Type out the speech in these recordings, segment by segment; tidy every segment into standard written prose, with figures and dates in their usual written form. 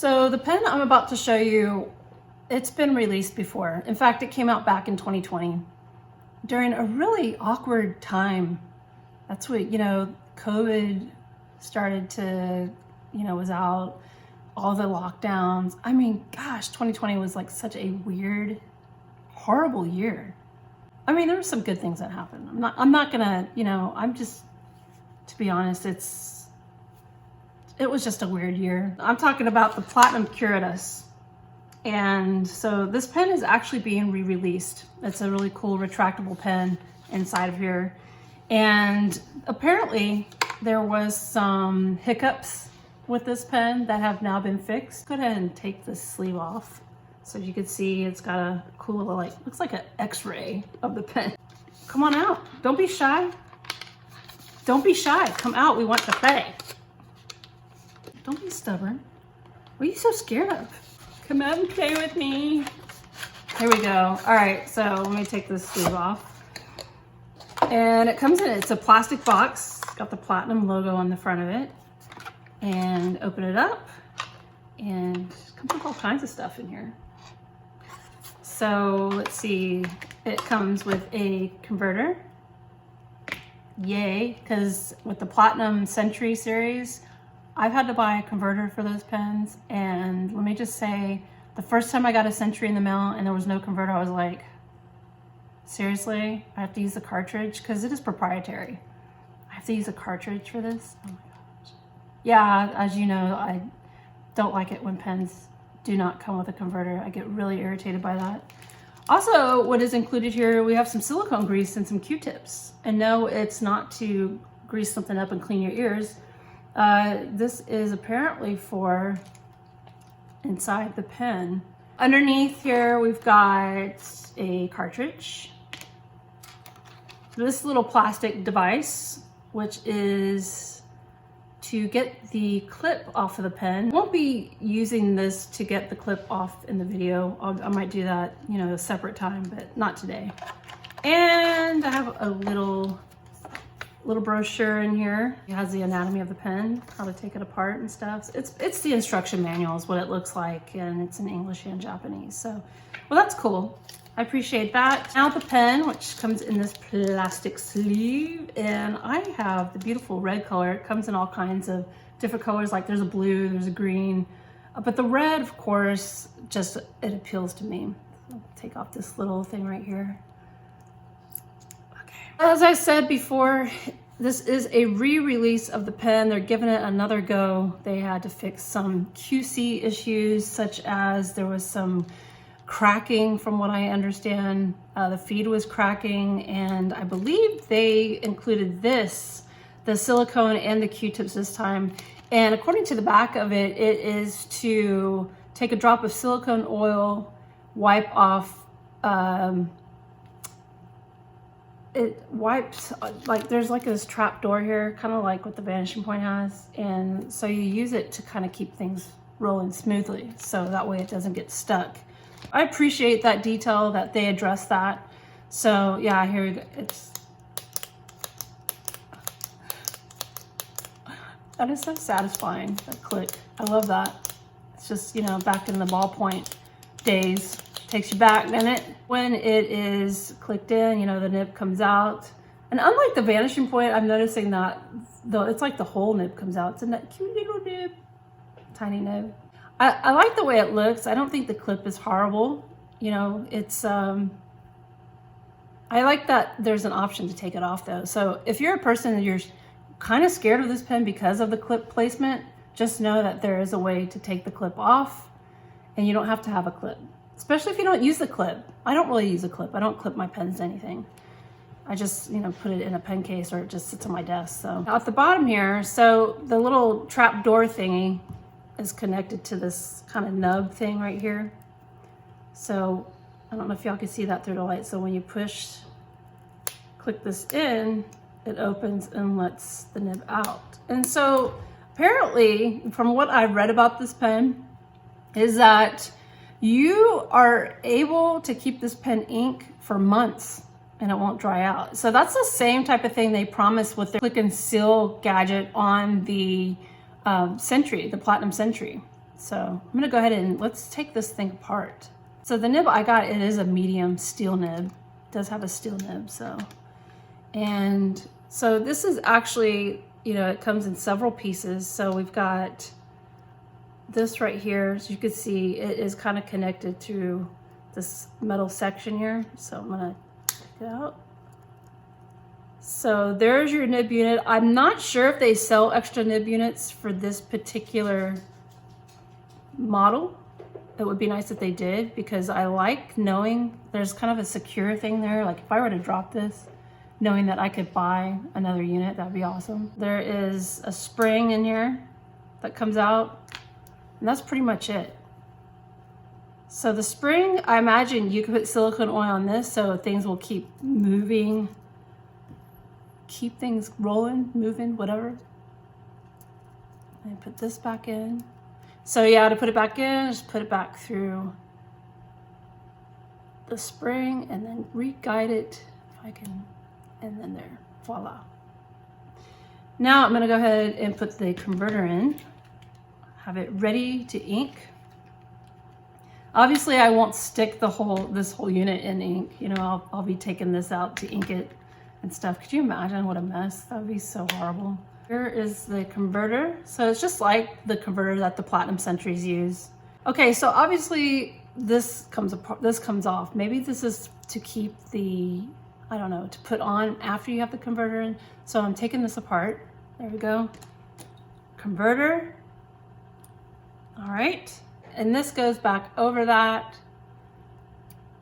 So the pen I'm about to show you, it's been released before. In fact, it came out back in 2020 during a really awkward time. That's what, COVID started to, was out, all the lockdowns. I mean, gosh, 2020 was like such a weird, horrible year. I mean, there were some good things that happened. I'm not gonna, I'm just, to be honest, it was just a weird year. I'm talking about the Platinum Curidas. And so this pen is actually being re-released. It's a really cool retractable pen inside of here. And apparently there was some hiccups with this pen that have now been fixed. Go ahead and take this sleeve off. So you can see it's got a cool little, looks like an x-ray of the pen. Come on out, don't be shy. Don't be shy, come out, we want to play. Don't be stubborn. What are you so scared of? Come out and play with me. Here we go. All right, so let me take this sleeve off. And it comes in, it's a plastic box. It's got the Platinum logo on the front of it. And open it up, and it comes with all kinds of stuff in here. So let's see, it comes with a converter. Yay, because with the Platinum Century series, I've had to buy a converter for those pens, and let me just say, the first time I got a Century in the mail and there was no converter, I was like, seriously? I have to use the cartridge? Because it is proprietary. I have to use a cartridge for this? Oh my gosh. Yeah, as you know, I don't like it when pens do not come with a converter. I get really irritated by that. Also, what is included here, we have some silicone grease and some Q-tips. And no, it's not to grease something up and clean your ears. This is apparently for inside the pen. Underneath here, we've got a cartridge. This little plastic device, which is to get the clip off of the pen. Won't be using this to get the clip off in the video. I might do that, a separate time, but not today. And I have a little brochure in here. It has the anatomy of the pen, how to take it apart and stuff. It's the instruction manual is what it looks like, and it's in English and Japanese. So, well, that's cool. I appreciate that. Now the pen, which comes in this plastic sleeve, and I have the beautiful red color. It comes in all kinds of different colors, like there's a blue, there's a green, but the red, of course, it appeals to me. I'll take off this little thing right here. Okay. As I said before, this is a re-release of the pen. They're giving it another go. They had to fix some QC issues, such as there was some cracking, from what I understand. The feed was cracking, and I believe they included the silicone and the Q-tips this time. And according to the back of it, it is to take a drop of silicone oil, wipe off, it wipes, there's this trap door here, kind of like what the vanishing point has. And so you use it to kind of keep things rolling smoothly, so that way it doesn't get stuck. I appreciate that detail that they address that. So yeah, here we go. That is so satisfying, that click. I love that. It's just, back in the ballpoint days. Takes you back, doesn't it? When it is clicked in, the nib comes out. And unlike the vanishing point, I'm noticing that it's like the whole nib comes out. It's in that cute little nib, tiny nib. I like the way it looks. I don't think the clip is horrible. It's, I like that there's an option to take it off though. So if you're a person that you're kind of scared of this pen because of the clip placement, just know that there is a way to take the clip off, and you don't have to have a clip, especially if you don't use the clip. I don't really use a clip. I don't clip my pens to anything. I just, put it in a pen case, or it just sits on my desk. So at the bottom here, so the little trap door thingy is connected to this kind of nub thing right here. So I don't know if y'all can see that through the light. So when you click this in, it opens and lets the nib out. And so apparently, from what I've read about this pen, is that you are able to keep this pen ink for months and it won't dry out. So that's the same type of thing they promise with their click and seal gadget on the Century, the Platinum Century. So I'm gonna go ahead and let's take this thing apart. So the nib I got, it is a medium steel nib. It does have a steel nib, so. And so this is actually, you know, it comes in several pieces. So we've got this right here. As you can see, it is kind of connected to this metal section here. So I'm gonna take it out. So there's your nib unit. I'm not sure if they sell extra nib units for this particular model. It would be nice if they did, because I like knowing there's kind of a secure thing there. Like if I were to drop this, knowing that I could buy another unit, that'd be awesome. There is a spring in here that comes out, and that's pretty much it. So the spring, I imagine you could put silicone oil on this so things will keep moving, keep things rolling, moving, whatever. And put this back in. So yeah, to put it back in, just put it back through the spring and then re-guide it, if I can, and then there, voila. Now I'm gonna go ahead and put the converter in, have it ready to ink. Obviously I won't stick this whole unit in ink. You know, I'll be taking this out to ink it and stuff. Could you imagine what a mess? That would be so horrible. Here is the converter. So it's just like the converter that the Platinum Centuries use. Okay, so obviously this comes apart, this comes off. Maybe this is to keep the, I don't know, to put on after you have the converter in. So I'm taking this apart. There we go. Converter. All right. And this goes back over that.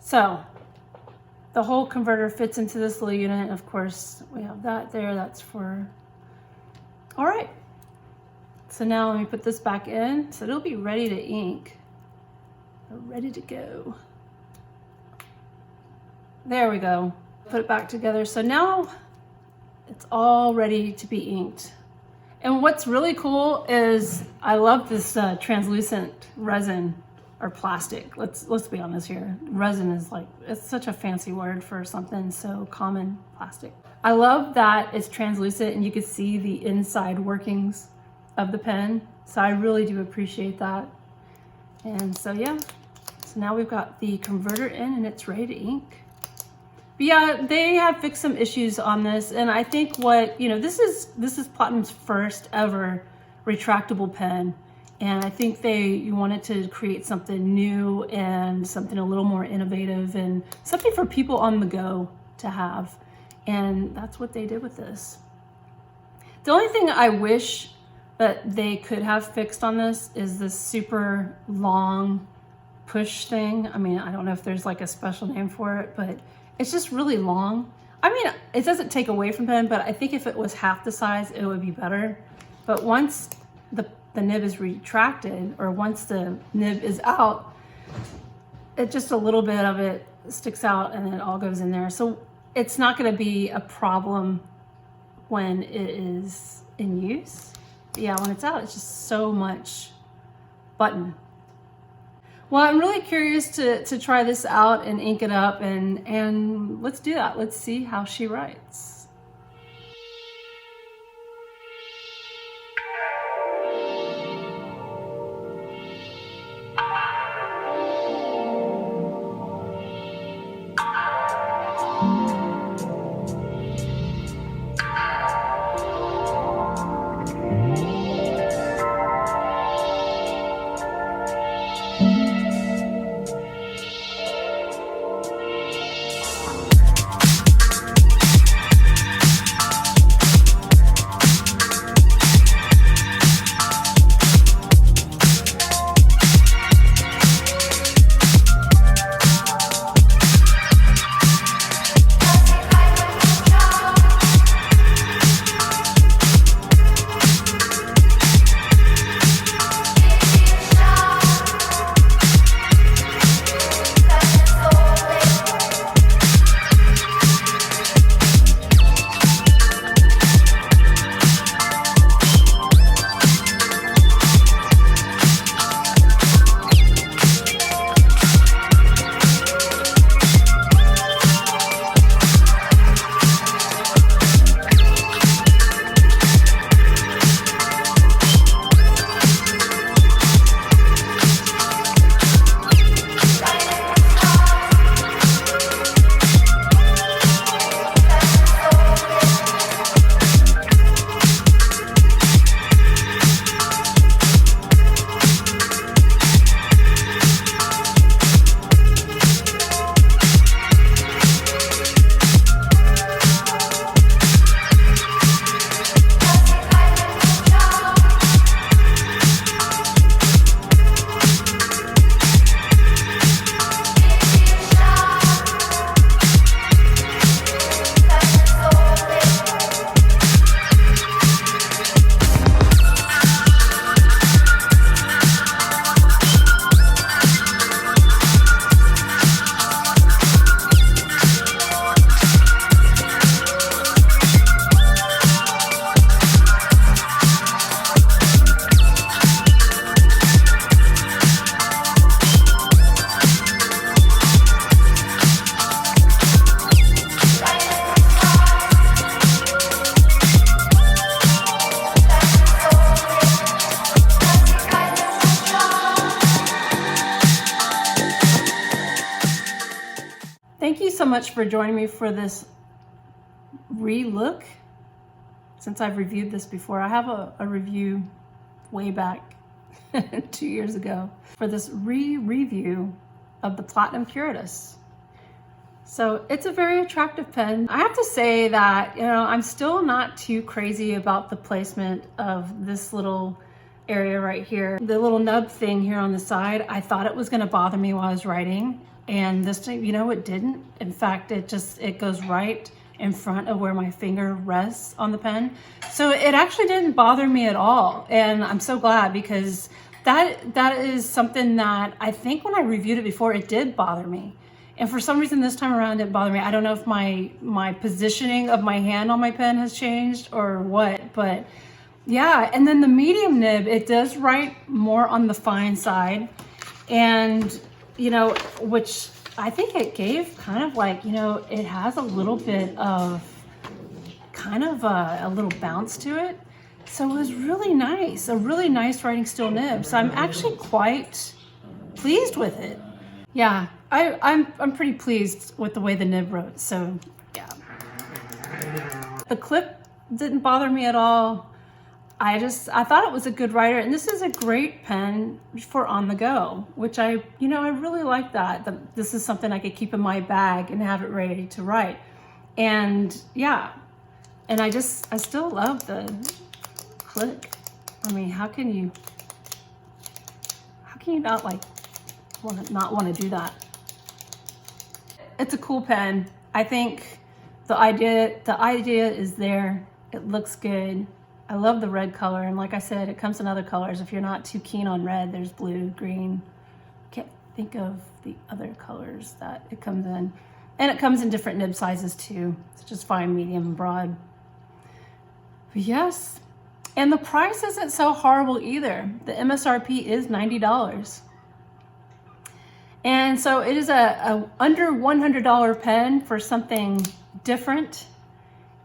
So the whole converter fits into this little unit. Of course, we have that there. That's for, all right. So now let me put this back in. So it'll be ready to ink. Ready to go. There we go. Put it back together. So now it's all ready to be inked. And what's really cool is I love this translucent resin or plastic. Let's be honest here. Resin is like, it's such a fancy word for something so common, plastic. I love that it's translucent and you can see the inside workings of the pen. So I really do appreciate that. And so yeah, so now we've got the converter in and it's ready to ink. But yeah, they have fixed some issues on this, and I think what, you know, this is Platinum's first ever retractable pen, and I think you wanted to create something new and something a little more innovative and something for people on the go to have, and that's what they did with this. The only thing I wish that they could have fixed on this is this super long push thing. I mean, I don't know if there's like a special name for it, but it's just really long. I mean, it doesn't take away from pen, but I think if it was half the size, it would be better. But once the nib is retracted, or once the nib is out, it just a little bit of it sticks out and then it all goes in there. So it's not gonna be a problem when it is in use. But yeah, when it's out, it's just so much button. Well, I'm really curious to try this out and ink it up, and let's do that. Let's see how she writes. thank you so much for joining me for this re-look. Since I've reviewed this before, I have a review way back 2 years ago for this review of the Platinum Curidas. So it's a very attractive pen. I have to say that, you know, I'm still not too crazy about the placement of this little area right here. The little nub thing here on the side, I thought it was gonna bother me while I was writing. And this time, you know, it didn't. In fact, it goes right in front of where my finger rests on the pen. So it actually didn't bother me at all. And I'm so glad, because that is something that I think when I reviewed it before, it did bother me. And for some reason this time around, it didn't bother me. I don't know if my positioning of my hand on my pen has changed or what, but yeah. And then the medium nib, it does write more on the fine side. And, you know, which I think it gave kind of like, you know, it has a little bit of kind of a little bounce to it. So it was really nice, a really nice writing steel nib. So I'm actually quite pleased with it. Yeah, I'm pretty pleased with the way the nib wrote, so yeah. The clip didn't bother me at all. I thought it was a good writer, and this is a great pen for on the go, which I really like that this is something I could keep in my bag and have it ready to write. And yeah, and I still love the click. I mean, how can you not like not want to do that? It's a cool pen. I think the idea is there. It looks good. I love the red color, and like I said, it comes in other colors. If you're not too keen on red, there's blue, green. Can't think of the other colors that it comes in. And it comes in different nib sizes too. It's just fine, medium, and broad. But yes, and the price isn't so horrible either. The MSRP is $90. And so it is a under $100 pen for something different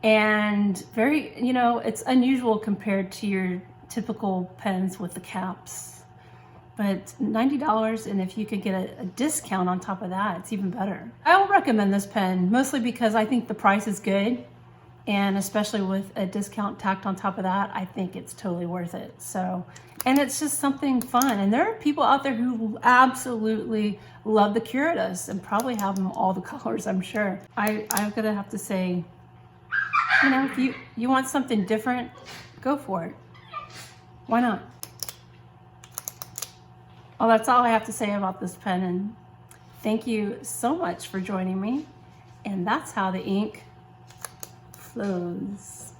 and very, you know, it's unusual compared to your typical pens with the caps. But $90, and if you could get a discount on top of that, it's even better. I'll recommend this pen mostly because I think the price is good, and especially with a discount tacked on top of that, I think it's totally worth it. So, and it's just something fun. And there are people out there who absolutely love the Curidas and probably have them all the colors, I'm sure. I'm gonna have to say, you know, if you want something different, go for it. Why not? Well, that's all I have to say about this pen, and thank you so much for joining me. And that's how the ink flows.